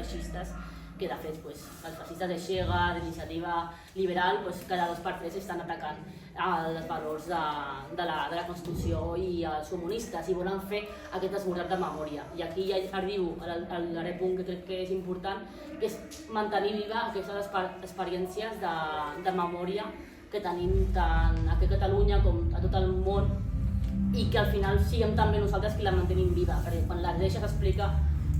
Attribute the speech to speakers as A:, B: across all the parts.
A: feixistes, que de fet els feixistes de Xega, d'Iniciativa Liberal, cada 2 per 3 estan atacant els valors de la Constitució i els comunistes i volen fer aquest esborrat de memòria. I aquí ja arribo a l'are punt que crec que és important, que és mantenir viva aquestes experiències de memòria que tenim tant aquí a Catalunya com a tot el món i que al final siguem també nosaltres qui la mantenim viva, perquè quan la deixes explica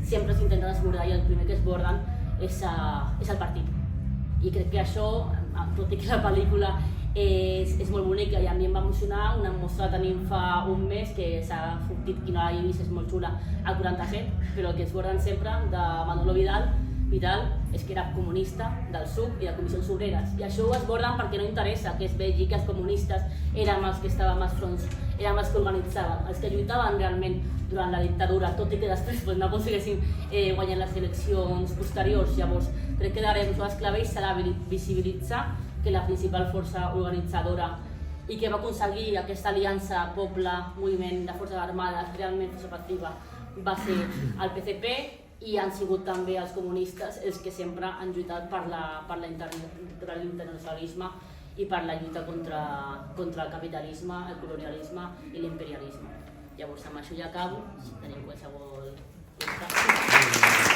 A: sempre s'intenten esbordar i el primer que esborden és el partit. I crec que això, tot i que la pel·lícula és molt bonica i a mi em va emocionar, una mostra la tenim fa un mes que s'ha sortit, qui no l'ha vist, és molt xula, al 47, però el que esborden sempre de Manolo Vidal és que era comunista del SUC i de Comissions Obreres. I això ho esborden perquè no interessa que es vegi que els comunistes érem els que estàvem als fronts, érem els que organitzaven, els que lluitaven realment durant la dictadura, tot i que després no aconseguessin guanyar les eleccions posteriors. Llavors, crec que darem les claves serà visibilitzar que la principal força organitzadora i que va aconseguir aquesta aliança poble-moviment de forces armades realment efectiva va ser el PCP i han sigut també els comunistes els que sempre han lluitat per l'internacionalisme i per la lluita contra el capitalisme, el colonialisme i l'imperialisme. Llavors amb això ja acabo, si teniu qualsevol pregunta.